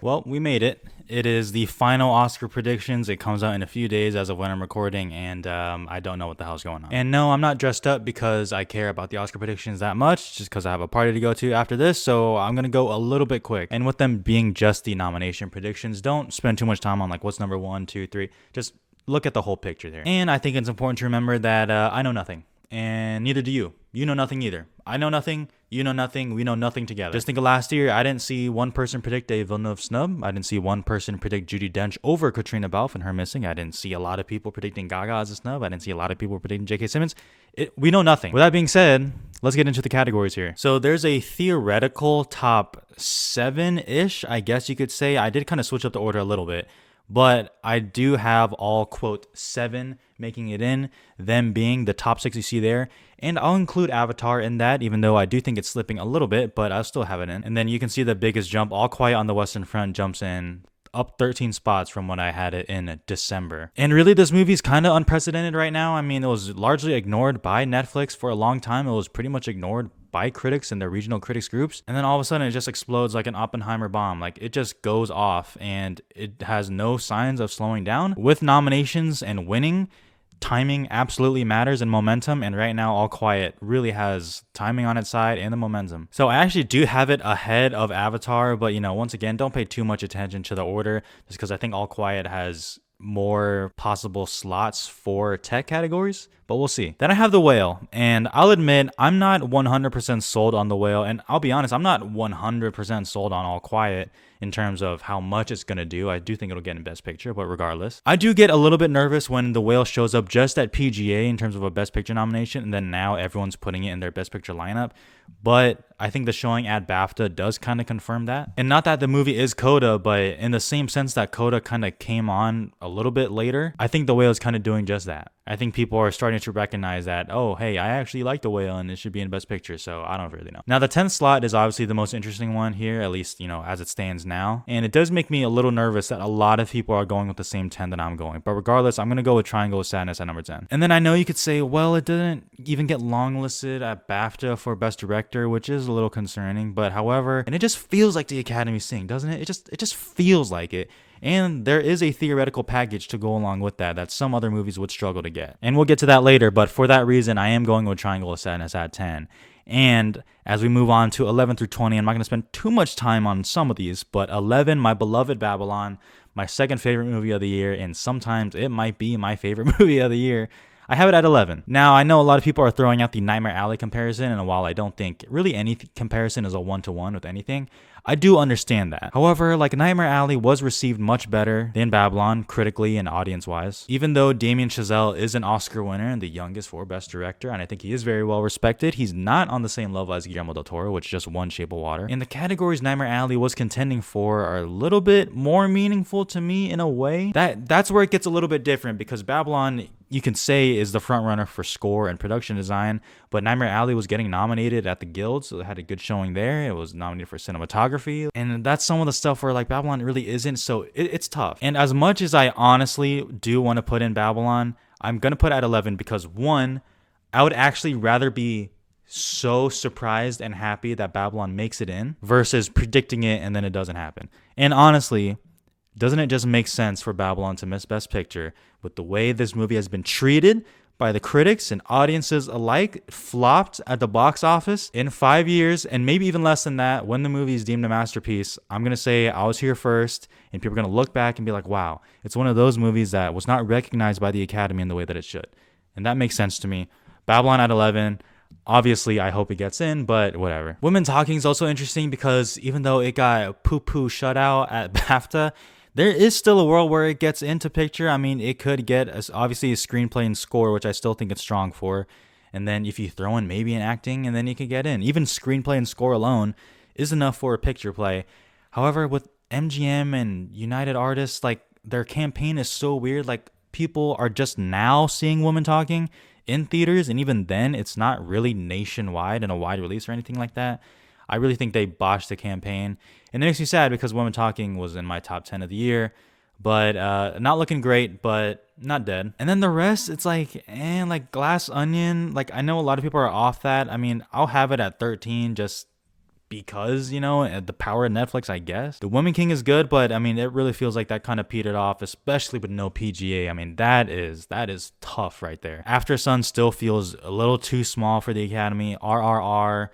Well, we made it. It is the final Oscar predictions. It comes out in a few days as of when I'm recording, and I don't know what the hell's going on. And no, I'm not dressed up because I care about the Oscar predictions that much, just because I have a party to go to after this, so I'm going to go a little bit quick. And with them being just the nomination predictions, don't spend too much time on like what's number 1, 2, 3. Just look at the whole picture there. And I think it's important to remember that I know nothing, and neither do you. You know nothing either. I know nothing. You know nothing. We know nothing together. Just think of last year. I didn't see one person predict a Villeneuve snub. I didn't see one person predict Judi Dench over Katrina Balfe and her missing. I didn't see a lot of people predicting Gaga as a snub. I didn't see a lot of people predicting J.K. Simmons. We know nothing. With that being said, let's get into the categories here. So there's a theoretical top 7-ish, I guess you could say. I did kind of switch up the order a little bit, but I do have all, quote, 7 making it in, them being the top 6 you see there. And I'll include Avatar in that, even though I do think it's slipping a little bit, but I'll still have it in. And then you can see the biggest jump, All Quiet on the Western Front jumps in up 13 spots from when I had it in December. And really, this movie's kind of unprecedented right now. I mean, it was largely ignored by Netflix for a long time. It was pretty much ignored by critics and their regional critics groups. And then all of a sudden, it just explodes like an Oppenheimer bomb. Like, it just goes off, and it has no signs of slowing down. With nominations and winning, timing absolutely matters and momentum, and right now All Quiet really has timing on its side and the momentum. So I actually do have it ahead of Avatar, but once again, don't pay too much attention to the order, just because I think All Quiet has more possible slots for tech categories, but we'll see. Then I have The Whale, and I'll admit I'm not 100% sold on The Whale, and I'll be honest, I'm not 100% sold on All Quiet in terms of how much it's gonna do. I do think it'll get in Best Picture, but regardless, I do get a little bit nervous when The Whale shows up just at PGA in terms of a Best Picture nomination, and then now everyone's putting it in their Best Picture lineup. But I think the showing at BAFTA does kind of confirm that. And not that the movie is Coda, but in the same sense that Coda kind of came on a little bit later, I think The Whale is kind of doing just that. I think people are starting to recognize that, oh, hey, I actually like The Whale and it should be in Best Picture, so I don't really know. Now, the 10th slot is obviously the most interesting one here, at least, as it stands now. And it does make me a little nervous that a lot of people are going with the same 10 that I'm going. But regardless, I'm going to go with Triangle of Sadness at number 10. And then I know you could say, well, it didn't even get longlisted at BAFTA for Best Director, which is a little concerning. But however, and it just feels like the Academy's thing, doesn't it? It just feels like it. And there is a theoretical package to go along with that some other movies would struggle to get. And we'll get to that later, but for that reason, I am going with Triangle of Sadness at 10. And as we move on to 11 through 20, I'm not going to spend too much time on some of these, but 11, My Beloved Babylon, my second favorite movie of the year, and sometimes it might be my favorite movie of the year. I have it at 11. Now, I know a lot of people are throwing out the Nightmare Alley comparison, and while I don't think really any comparison is a one-to-one with anything, I do understand that. However, like Nightmare Alley was received much better than Babylon, critically and audience-wise. Even though Damien Chazelle is an Oscar winner and the youngest for Best Director, and I think he is very well respected, he's not on the same level as Guillermo del Toro, which just won Shape of Water. And the categories Nightmare Alley was contending for are a little bit more meaningful to me in a way. That's where it gets a little bit different, because Babylon, you can say, is the frontrunner for score and production design, but Nightmare Alley was getting nominated at the Guild, so it had a good showing there. It was nominated for cinematography, and that's some of the stuff where like Babylon really isn't, so it's tough. And as much as I honestly do want to put in Babylon, I'm going to put it at 11 because, one, I would actually rather be so surprised and happy that Babylon makes it in versus predicting it and then it doesn't happen. And honestly, doesn't it just make sense for Babylon to miss Best Picture with the way this movie has been treated by the critics and audiences alike? Flopped at the box office in 5 years, and maybe even less than that when the movie is deemed a masterpiece. I'm going to say I was here first, and people are going to look back and be like, wow, it's one of those movies that was not recognized by the Academy in the way that it should. And that makes sense to me. Babylon at 11. Obviously, I hope it gets in, but whatever. Women Talking is also interesting because even though it got poo-poo shut out at BAFTA, there is still a world where it gets into picture. I mean, it could get obviously a screenplay and score, which I still think it's strong for. And then if you throw in maybe an acting, and then you can get in. Even screenplay and score alone is enough for a picture play. However, with MGM and United Artists, like, their campaign is so weird. Like, people are just now seeing Women Talking in theaters, and even then, it's not really nationwide and a wide release or anything like that. I really think they botched the campaign. And it makes me sad because Women Talking was in my top 10 of the year. But not looking great, but not dead. And then the rest, it's like, Glass Onion. Like, I know a lot of people are off that. I mean, I'll have it at 13 just because, the power of Netflix, I guess. The Woman King is good, but I mean, it really feels like that kind of petered off, especially with no PGA. I mean, that is tough right there. After Sun still feels a little too small for the Academy. RRR,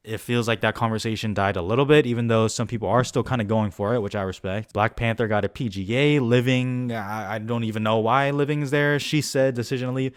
it feels like that conversation died a little bit, even though some people are still kind of going for it, which I respect. Black Panther got a PGA. Living, I don't even know why Living is there. She said Decision to Leave.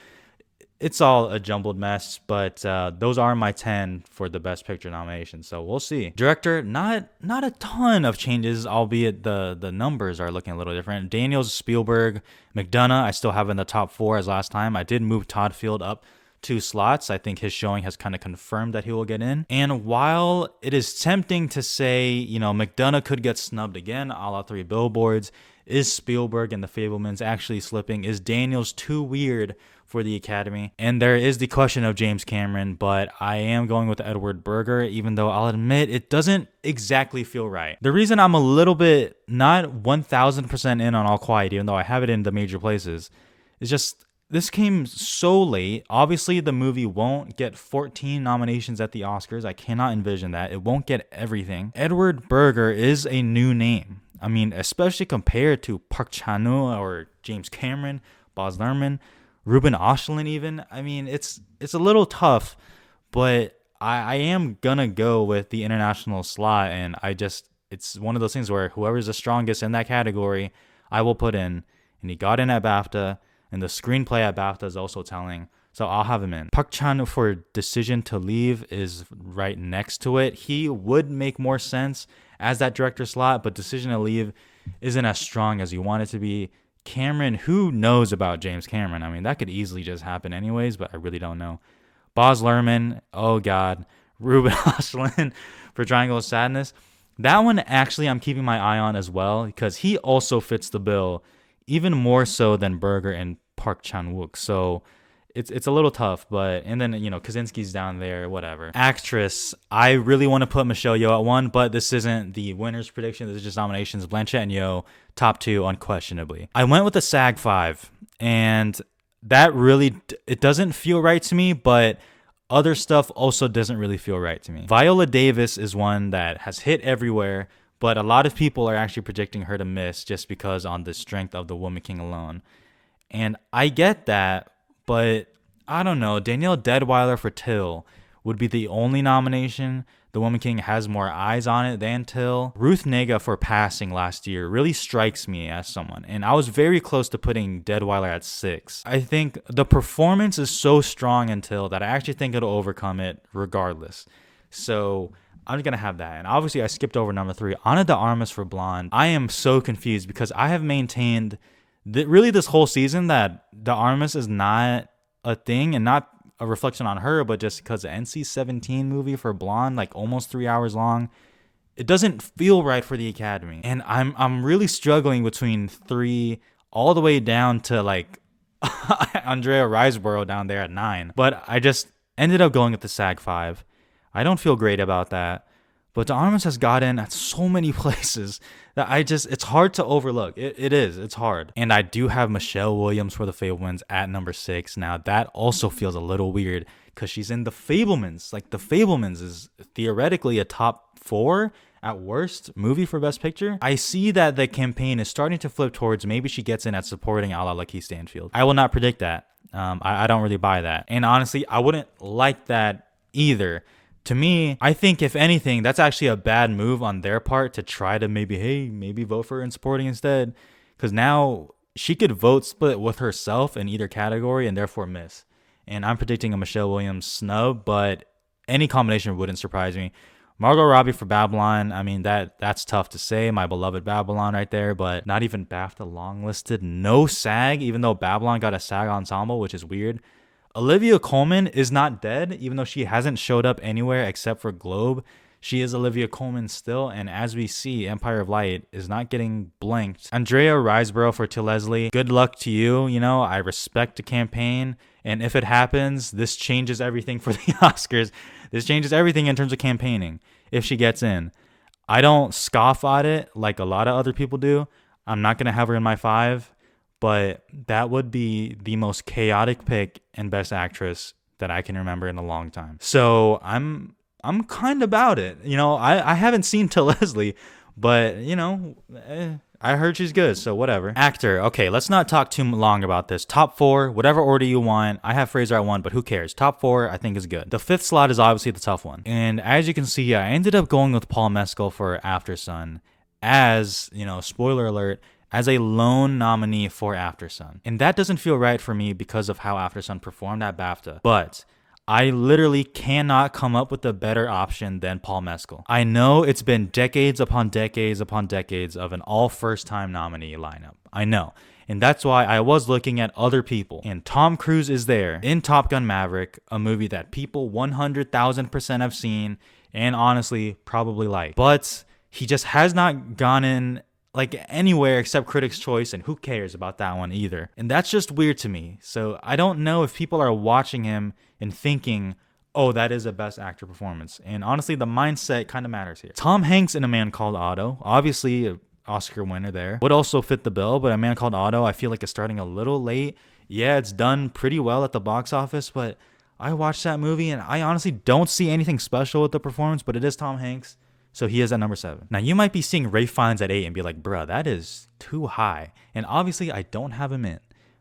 It's all a jumbled mess, but those are my 10 for the Best Picture nomination, so we'll see. Director, not a ton of changes, albeit the numbers are looking a little different. Daniels, Spielberg, McDonough, I still have in the top 4 as last time. I did move Todd Field up 2 slots. I think his showing has kind of confirmed that he will get in. And while it is tempting to say, McDonough could get snubbed again, a la 3 Billboards, is Spielberg and The Fabelmans actually slipping? Is Daniels too weird for the Academy? And there is the question of James Cameron, but I am going with Edward Berger, even though I'll admit it doesn't exactly feel right. The reason I'm a little bit not 1000% in on All Quiet, even though I have it in the major places, is just this came so late. Obviously, the movie won't get 14 nominations at the Oscars. I cannot envision that. It won't get everything. Edward Berger is a new name. I mean, especially compared to Park Chan-wook or James Cameron, Baz Luhrmann, Ruben Östlund even. I mean, it's a little tough, but I am gonna go with the international slot, and it's one of those things where whoever's the strongest in that category, I will put in. And he got in at BAFTA, and the screenplay at BAFTA is also telling, so I'll have him in. Park Chan-wook for Decision to Leave is right next to it. He would make more sense as that director slot, but Decision to Leave isn't as strong as you want it to be. Cameron, who knows about James Cameron? I mean, that could easily just happen anyways, but I really don't know. Baz Luhrmann, oh God. Ruben Östlund for Triangle of Sadness. That one, actually, I'm keeping my eye on as well, because he also fits the bill, even more so than Berger and Park Chan-wook. So it's a little tough, but, and then, Kaczynski's down there, whatever. Actress, I really want to put Michelle Yeoh at 1, but this isn't the winner's prediction. This is just nominations. Blanchett and Yeoh, top 2, unquestionably. I went with the SAG 5, and that really, it doesn't feel right to me, but other stuff also doesn't really feel right to me. Viola Davis is one that has hit everywhere, but a lot of people are actually predicting her to miss just because on the strength of The Woman King alone. And I get that, but I don't know. Danielle Deadwyler for Till would be the only nomination. The Woman King has more eyes on it than Till. Ruth Negga for Passing last year really strikes me as someone. And I was very close to putting Deadwyler at 6. I think the performance is so strong in Till that I actually think it'll overcome it regardless. So I'm going to have that. And obviously I skipped over number 3. Ana de Armas for Blonde. I am so confused because I have maintained really this whole season that de Armas is not a thing, and not a reflection on her, but just because the NC-17 movie for Blonde, like almost 3 hours long, it doesn't feel right for the Academy. And I'm really struggling between 3 all the way down to like Andrea Riseborough down there at 9. But I just ended up going with the SAG 5. I don't feel great about that. But De Armas has gotten at so many places that it's hard to overlook. It's hard. And I do have Michelle Williams for The Fabelmans at number 6. Now, that also feels a little weird because she's in The Fabelmans. Like, The Fabelmans is theoretically a top 4 at worst movie for Best Picture. I see that the campaign is starting to flip towards maybe she gets in at supporting a la Lakeith Stanfield. I will not predict that. I don't really buy that. And honestly, I wouldn't like that either. To me, I think if anything, that's actually a bad move on their part to try to maybe vote for her in supporting instead. Because now she could vote split with herself in either category and therefore miss. And I'm predicting a Michelle Williams snub, but any combination wouldn't surprise me. Margot Robbie for Babylon, I mean, that's tough to say. My beloved Babylon right there, but not even BAFTA longlisted. No SAG, even though Babylon got a SAG ensemble, which is weird. Olivia Colman is not dead, even though she hasn't showed up anywhere except for Globe. She is Olivia Colman still, and as we see, Empire of Light is not getting blinked. Andrea Riseborough for To Leslie, good luck to you. I respect the campaign, and if it happens, this changes everything for the Oscars. This changes everything in terms of campaigning if she gets in. I don't scoff at it like a lot of other people do. I'm not going to have her in my 5. But that would be the most chaotic pick in Best Actress that I can remember in a long time. So I'm I'm kind of about it. I haven't seen To Leslie, but I heard she's good, so whatever. Actor, okay, let's not talk too long about this. Top 4, whatever order you want. I have Fraser at 1, but who cares? Top 4, I think is good. The 5th slot is obviously the tough one. And as you can see, I ended up going with Paul Mescal for After Sun as, spoiler alert, as a lone nominee for After Sun. And that doesn't feel right for me because of how After Sun performed at BAFTA. But I literally cannot come up with a better option than Paul Mescal. I know it's been decades upon decades upon decades of an all first-time nominee lineup. I know. And that's why I was looking at other people. And Tom Cruise is there in Top Gun Maverick, a movie that people 100,000% have seen and honestly probably like. But he just has not gone in anywhere except Critics' Choice, and who cares about that one either. And that's just weird to me. So I don't know if people are watching him and thinking, oh, that is a best actor performance. And honestly, the mindset kind of matters here. Tom Hanks in A Man Called Otto, obviously an Oscar winner there, would also fit the bill, but A Man Called Otto I feel like is starting a little late. Yeah, it's done pretty well at the box office, but I watched that movie and I honestly don't see anything special with the performance, but it is Tom Hanks. So he is at number 7. Now, you might be seeing Ralph Fiennes at 8 and be like, bruh, that is too high. And obviously, I don't have him in.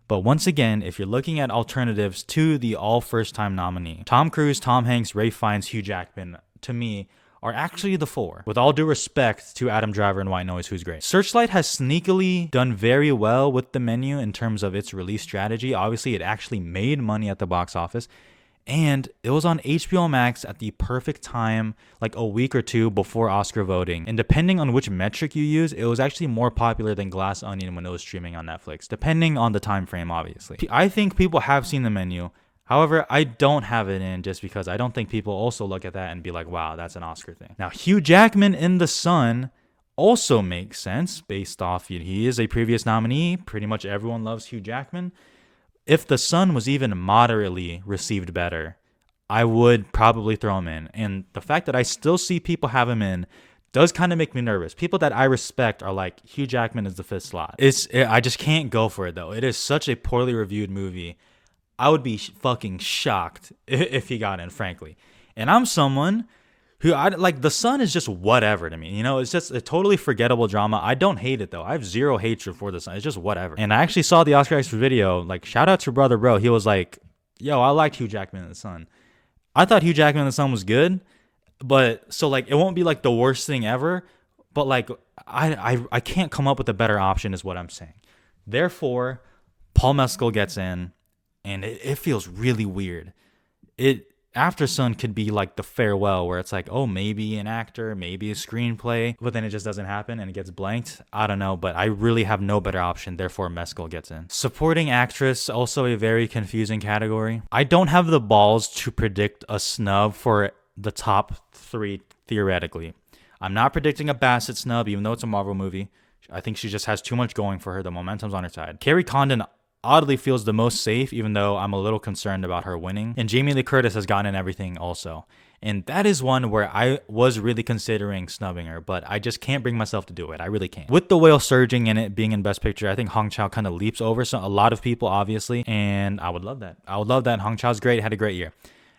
But once again, if you're looking at alternatives to the all first-time nominee, Tom Cruise, Tom Hanks, Ralph Fiennes, Hugh Jackman, to me, are actually the 4. With all due respect to Adam Driver and White Noise, who's great. Searchlight has sneakily done very well with the menu in terms of its release strategy. Obviously, it actually made money at the box office. And it was on HBO Max at the perfect time, like a week or two before Oscar voting. And depending on which metric you use, it was actually more popular than Glass Onion when it was streaming on Netflix, depending on the time frame, obviously. I think people have seen the menu. However, I don't have it in just because I don't think people also look at that and be like, wow, that's an Oscar thing. Now, Hugh Jackman in The Sun also makes sense based off he is a previous nominee. Pretty much everyone loves Hugh Jackman. If The Sun was even moderately received better, I would probably throw him in. And the fact that I still see people have him in does kind of make me nervous. People that I respect are like, Hugh Jackman is the 5th slot. I just can't go for it, though. It is such a poorly reviewed movie. I would be fucking shocked if he got in, frankly. And I'm someone who, The Sun is just whatever to me. It's just a totally forgettable drama. I don't hate it, though. I have zero hatred for The Sun. It's just whatever. And I actually saw the Oscar Extra video. Shout out to Brother Bro. He was like, yo, I liked Hugh Jackman in The Sun. I thought Hugh Jackman in The Sun was good. But, so, it won't be, the worst thing ever. But, I can't come up with a better option is what I'm saying. Therefore, Paul Mescal gets in. And it feels really weird. After Sun could be the farewell where it's oh, maybe an actor, maybe a screenplay, but then it just doesn't happen and it gets blanked. I don't know, but I really have no better option. Therefore, Mescal gets in. Supporting actress, also a very confusing category. I don't have the balls to predict a snub for the top 3 theoretically. I'm not predicting a Bassett snub, even though it's a Marvel movie. I think she just has too much going for her. The momentum's on her side. Carrie Condon oddly feels the most safe, even though I'm a little concerned about her winning. And Jamie Lee Curtis has gotten in everything also. And that is one where I was really considering snubbing her, but I just can't bring myself to do it. I really can't. With The Whale surging in it being in Best Picture, I think Hong Chau kind of leaps over a lot of people, obviously. And I would love that. I would love that. Hong Chau's great, had a great year.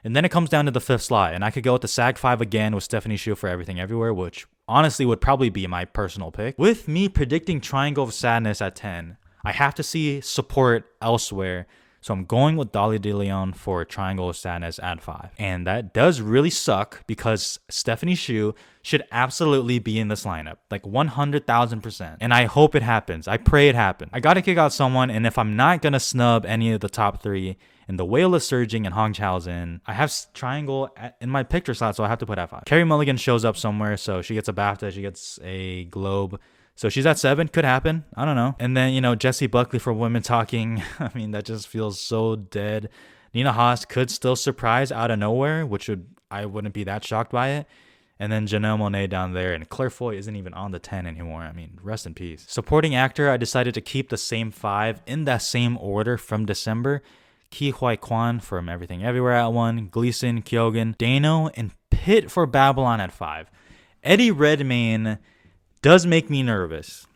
And then it comes down to the 5th slot. And I could go with the SAG-5 again with Stephanie Hsu for Everything Everywhere, which honestly would probably be my personal pick. With me predicting Triangle of Sadness at 10, I have to see support elsewhere, so I'm going with Dolly De Leon for Triangle of Sadness at 5. And that does really suck because Stephanie Hsu should absolutely be in this lineup, 100,000%. And I hope it happens. I pray it happens. I gotta kick out someone, and if I'm not gonna snub any of the top 3, and The Whale is surging and Hong Chau's in, I have Triangle in my picture slot, so I have to put at 5. Carey Mulligan shows up somewhere, so she gets a BAFTA, she gets a Globe. So she's at 7. Could happen. I don't know. And then, Jessie Buckley for Women Talking. I mean, that just feels so dead. Nina Haas could still surprise out of nowhere, I wouldn't be that shocked by it. And then Janelle Monáe down there. And Claire Foy isn't even on the 10 anymore. I mean, rest in peace. Supporting actor, I decided to keep the same 5 in that same order from December. Ki Huy Kwan from Everything Everywhere at 1. Gleason, Kyogen, Dano, and Pitt for Babylon at 5. Eddie Redmayne does make me nervous.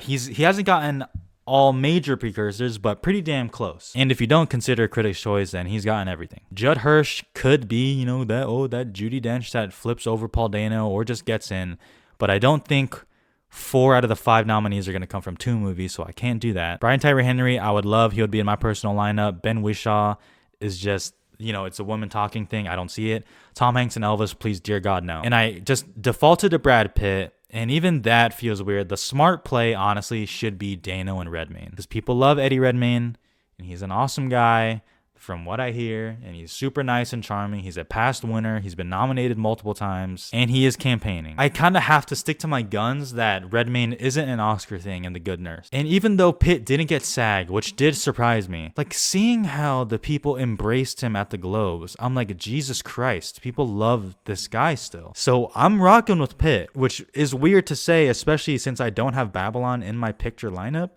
He hasn't gotten all major precursors, but pretty damn close. And if you don't consider Critics' Choice, then he's gotten everything. Judd Hirsch could be, that Judi Dench that flips over Paul Dano or just gets in, but I don't think 4 out of the 5 nominees are going to come from 2 movies, so I can't do that. Brian Tyree Henry, I would love. He would be in my personal lineup. Ben Whishaw is just, it's a woman talking thing. I don't see it. Tom Hanks and Elvis, please, dear God, no. And I just defaulted to Brad Pitt, and even that feels weird. The smart play, honestly, should be Dano and Redmayne, because people love Eddie Redmayne, and he's an awesome guy from what I hear, and he's super nice and charming. He's a past winner. He's been nominated multiple times, and he is campaigning. I kind of have to stick to my guns that Redmayne isn't an Oscar thing in The Good Nurse. And even though Pitt didn't get SAG, which did surprise me, like seeing how the people embraced him at the Globes, I'm like, Jesus Christ, people love this guy still. So I'm rocking with Pitt, which is weird to say, especially since I don't have Babylon in my picture lineup.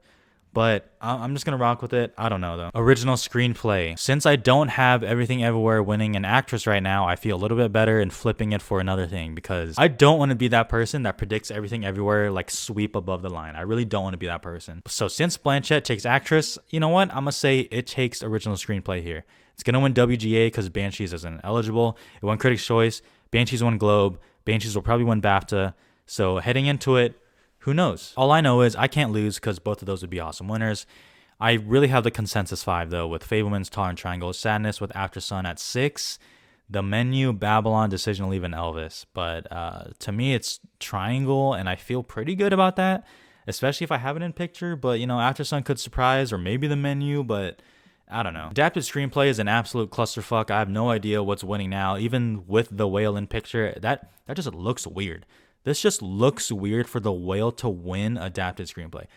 But I'm just going to rock with it. I don't know, though. Original screenplay. Since I don't have Everything Everywhere winning an actress right now, I feel a little bit better in flipping it for another thing, because I don't want to be that person that predicts Everything Everywhere like sweep above the line. I really don't want to be that person. So since Blanchett takes actress, you know what? I'm going to say it takes original screenplay here. It's going to win WGA because Banshees isn't eligible. It won Critics' Choice. Banshees won Globe. Banshees will probably win BAFTA. So heading into it, who knows? All I know is I can't lose because both of those would be awesome winners. I really have the consensus 5, though, with Fabelman's Tar and Triangle, Sadness with After Sun at 6, The Menu, Babylon, Decision to Leave, and Elvis. But to me, it's Triangle, and I feel pretty good about that, especially if I have it in picture. But, After Sun could surprise, or maybe The Menu, but I don't know. Adapted screenplay is an absolute clusterfuck. I have no idea what's winning now. Even with The Whale in picture, that just looks weird. This just looks weird for The Whale to win adapted screenplay.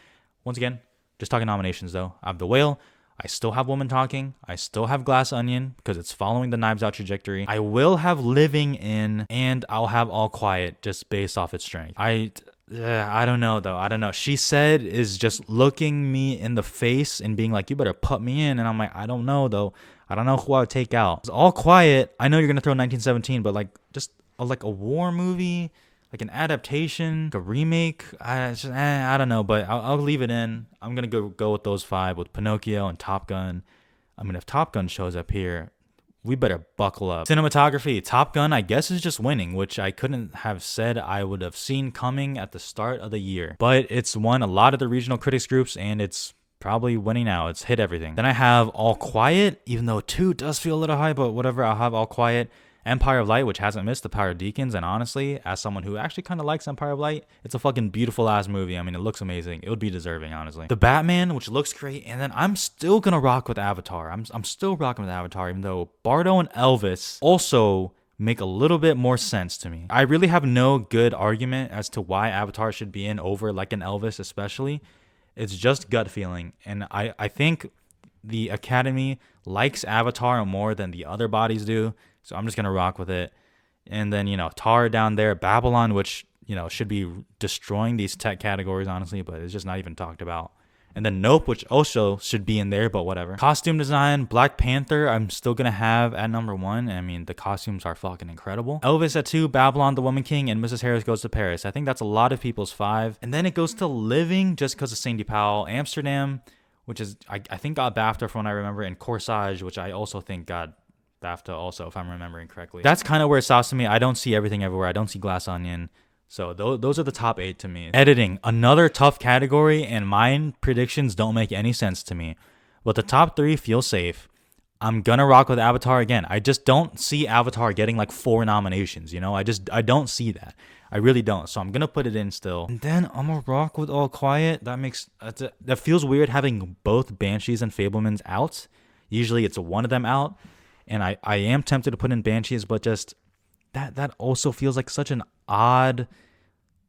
Once again, just talking nominations, though. I have The Whale. I still have Woman Talking. I still have Glass Onion because it's following the Knives Out trajectory. I will have Living In, and I'll have All Quiet just based off its strength. I don't know, though. I don't know. She Said is just looking me in the face and being like, you better put me in. And I'm like, I don't know, though. I don't know who I would take out. All Quiet, I know you're going to throw 1917, but just like a war movie, like an adaptation, a remake, I don't know, but I'll leave it in. I'm going to go with those 5 with Pinocchio and Top Gun. I mean, if Top Gun shows up here, we better buckle up. Cinematography, Top Gun, I guess, is just winning, which I couldn't have said I would have seen coming at the start of the year. But it's won a lot of the regional critics groups, and it's probably winning now. It's hit everything. Then I have All Quiet, even though 2 does feel a little high, but whatever, I'll have All Quiet. Empire of Light, which hasn't missed The Power of Deacons, and honestly, as someone who actually kind of likes Empire of Light, it's a fucking beautiful ass movie. I mean, it looks amazing. It would be deserving, honestly. The Batman, which looks great, and then I'm still gonna rock with Avatar. I'm still rocking with Avatar, even though Bardo and Elvis also make a little bit more sense to me. I really have no good argument as to why Avatar should be in over like an Elvis, especially. It's just gut feeling, and I think the Academy likes Avatar more than the other bodies do. So I'm just going to rock with it. And then, Tar down there, Babylon, which, should be destroying these tech categories, honestly, but it's just not even talked about. And then Nope, which also should be in there, but whatever. Costume design, Black Panther, I'm still going to have at number 1. I mean, the costumes are fucking incredible. Elvis at 2, Babylon, The Woman King, and Mrs. Harris Goes to Paris. I think that's a lot of people's 5. And then it goes to Living, just because of Sandy Powell. Amsterdam, which is, I think got BAFTA from what I remember, and Corsage, which I also think got BAFTA also, if I'm remembering correctly. That's kind of where it stops to me. I don't see Everything Everywhere. I don't see Glass Onion. So those are the top 8 to me. Editing, another tough category, and mine predictions don't make any sense to me. But the top 3 feel safe. I'm gonna rock with Avatar again. I just don't see Avatar getting like 4 nominations, I don't see that. I really don't. So I'm gonna put it in still. And then I'm gonna rock with All Quiet. That feels weird having both Banshees and Fabelmans out. Usually it's one of them out. And I am tempted to put in Banshees, but just that also feels like such an odd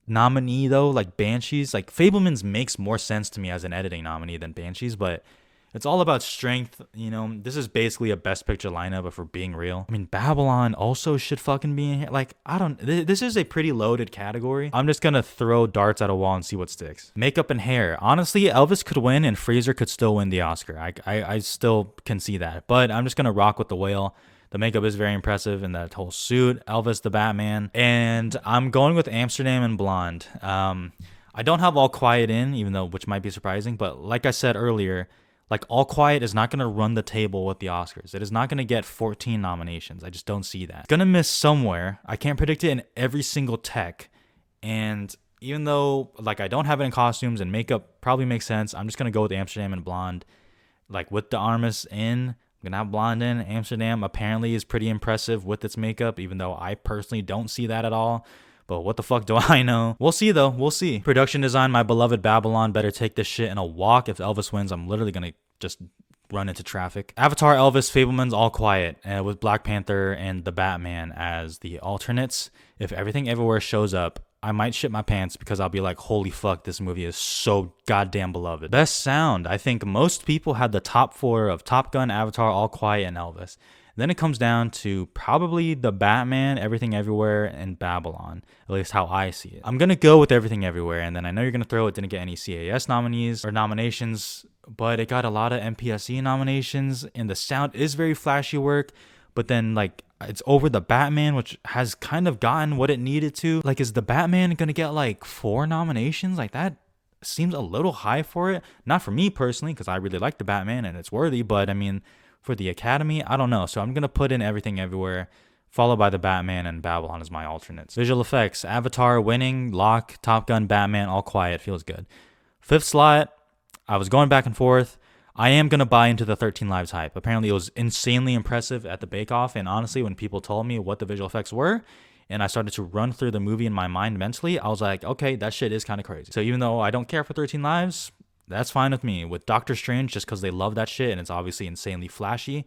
nominee, though. Like Banshees, like Fabelmans makes more sense to me as an editing nominee than Banshees, but it's all about strength. This is basically a Best Picture lineup, if we're being real. I mean, Babylon also should fucking be in here. Like, this is a pretty loaded category. I'm just gonna throw darts at a wall and see what sticks. Makeup and hair. Honestly, Elvis could win and Fraser could still win the Oscar. I still can see that. But I'm just gonna rock with The Whale. The makeup is very impressive in that whole suit. Elvis the Batman. And I'm going with Amsterdam and Blonde. I don't have All Quiet in, even though, which might be surprising, but like I said earlier, like All Quiet is not going to run the table with the Oscars. It is not going to get 14 nominations. I just don't see that. It's going to miss somewhere. I can't predict it in every single tech. And even though like I don't have it in costumes and makeup probably makes sense, I'm just going to go with Amsterdam and Blonde. Like with the Armas in, I'm going to have Blonde in. Amsterdam apparently is pretty impressive with its makeup, even though I personally don't see that at all. But what the fuck do I know? We'll see though. We'll see. Production design, my beloved Babylon better take this shit in a walk. If Elvis wins, I'm literally gonna just run into traffic. Avatar, Elvis, Fableman's All Quiet, with Black Panther and the Batman as the alternates. If Everything Everywhere shows up, I might shit my pants because I'll be like, holy fuck, this movie is so goddamn beloved. Best sound, I think most people had the top 4 of Top Gun, Avatar, All Quiet, and Elvis. Then it comes down to probably the Batman, Everything Everywhere, and Babylon. At least how I see it. I'm going to go with Everything Everywhere, and then I know you're going to throw it didn't get any CAS nominees or nominations, but it got a lot of MPSE nominations, and the sound is very flashy work, but then like it's over the Batman, which has kind of gotten what it needed to. Like, is the Batman going to get like 4 nominations? Like, that seems a little high for it. Not for me personally, because I really like the Batman and it's worthy, but I mean, for the Academy, I don't know. So I'm going to put in Everything Everywhere, followed by the Batman and Babylon as my alternates. Visual effects, Avatar winning, lock, Top Gun, Batman, All Quiet, feels good. 5th slot, I was going back and forth. I am going to buy into the 13 Lives hype. Apparently it was insanely impressive at the Bake Off, and honestly, when people told me what the visual effects were, and I started to run through the movie in my mind mentally, I was like, okay, that shit is kind of crazy. So even though I don't care for 13 Lives, that's fine with me. With Doctor Strange, just because they love that shit and it's obviously insanely flashy,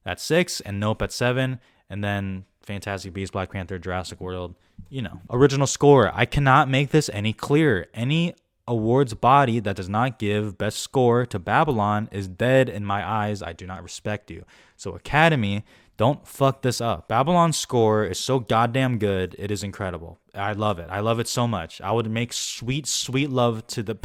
that's 6, and Nope at 7, and then Fantastic Beasts, Black Panther, Jurassic World, you know. Original score, I cannot make this any clearer. Any awards body that does not give best score to Babylon is dead in my eyes. I do not respect you. So Academy, don't fuck this up. Babylon's score is so goddamn good. It is incredible. I love it. I love it so much. I would make sweet, sweet love to the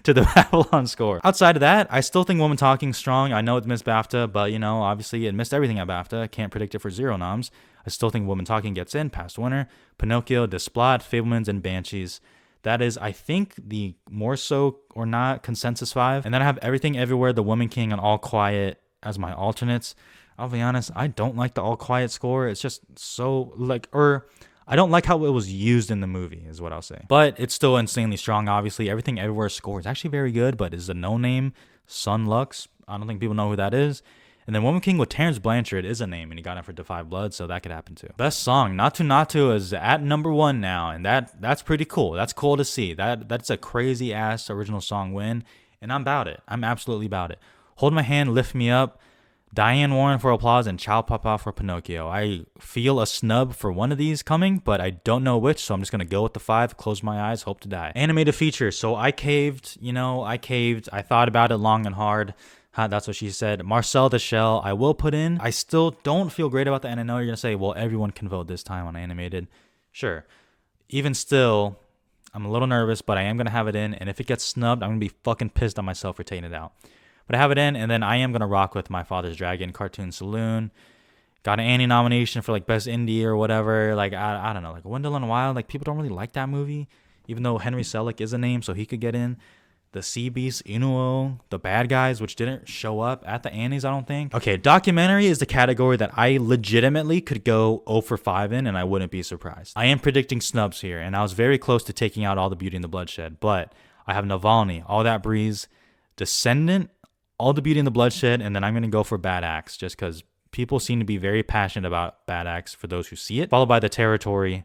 to the Babylon score. Outside of that, I still think Woman Talking strong. I know it missed BAFTA, but you know, obviously it missed everything at BAFTA. I can't predict it for 0 noms. I still think Woman Talking gets in, past winner. Pinocchio, Desplat, Fablemans, and Banshees. That is, I think, the more so or not consensus 5. And then I have Everything Everywhere, The Woman King, and All Quiet as my alternates. I'll be honest, I don't like the All Quiet score. It's just so like, I don't like how it was used in the movie is what I'll say. But it's still insanely strong, obviously. Everything Everywhere score is actually very good, but is a no-name. Sun Lux, I don't think people know who that is. And then Woman King with Terrence Blanchard is a name, and he got it for Defy Blood, so that could happen too. Best song, Natu Natu is at number 1 now, and that's pretty cool. That's cool to see. That's a crazy ass original song win, and I'm about it. I'm absolutely about it. Hold My Hand, Lift Me Up, Diane Warren for Applause, and Chow Papa for Pinocchio. I feel a snub for one of these coming, but I don't know which, so I'm just going to go with the 5, close my eyes, hope to die. Animated feature, so I caved. I thought about it long and hard. That's what she said. Marcel the Shell, I will put in. I still don't feel great about that, and I know you're going to say, well, everyone can vote this time on animated. Sure. Even still, I'm a little nervous, but I am going to have it in, and if it gets snubbed, I'm going to be fucking pissed on myself for taking it out. But I have it in, and then I am going to rock with My Father's Dragon, Cartoon Saloon. Got an Annie nomination for, like, Best Indie or whatever. Like, I don't know. Like, Wendell and Wild, like, people don't really like that movie, even though Henry Selick is a name, so he could get in. The Sea Beast, Inuo, The Bad Guys, which didn't show up at the Annies, I don't think. Okay, documentary is the category that I legitimately could go 0 for 5 in, and I wouldn't be surprised. I am predicting snubs here, and I was very close to taking out All the Beauty and the Bloodshed, but I have Navalny, All That Breeze, Descendant, All the Beauty and the Bloodshed, and then I'm going to go for Bad Axe, just because people seem to be very passionate about Bad Axe for those who see it, followed by The Territory.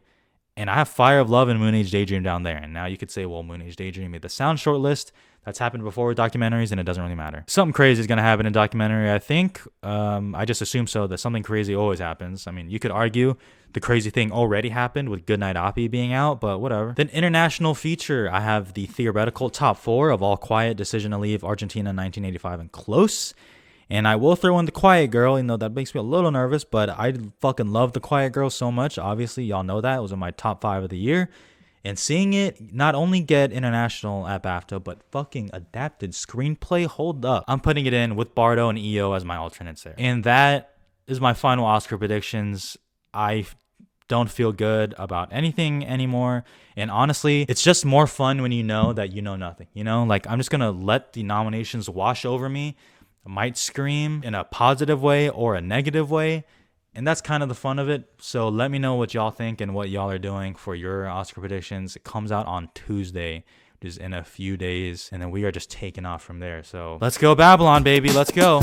And I have Fire of Love and Moon Age Daydream down there. And now you could say, well, Moon Age Daydream made the sound shortlist. That's happened before with documentaries, and it doesn't really matter. Something crazy is going to happen in documentary, I think. I just assume so, that something crazy always happens. I mean, you could argue the crazy thing already happened with Goodnight Oppie being out, but whatever. Then international feature, I have the theoretical top 4 of All Quiet, Decision to Leave, Argentina, 1985, and Close. And I will throw in The Quiet Girl, you know, that makes me a little nervous, but I fucking love The Quiet Girl so much. Obviously, y'all know that. It was in my top 5 of the year. And seeing it not only get international at BAFTA, but fucking adapted screenplay, hold up. I'm putting it in with Bardo and EO as my alternates there. And that is my final Oscar predictions. I don't feel good about anything anymore. And honestly, it's just more fun when you know that you know nothing, you know? Like, I'm just gonna let the nominations wash over me. I might scream in a positive way or a negative way. And that's kind of the fun of it. So let me know what y'all think and what y'all are doing for your Oscar predictions. It comes out on Tuesday, which is in a few days. And then we are just taking off from there. So let's go Babylon, baby. Let's go.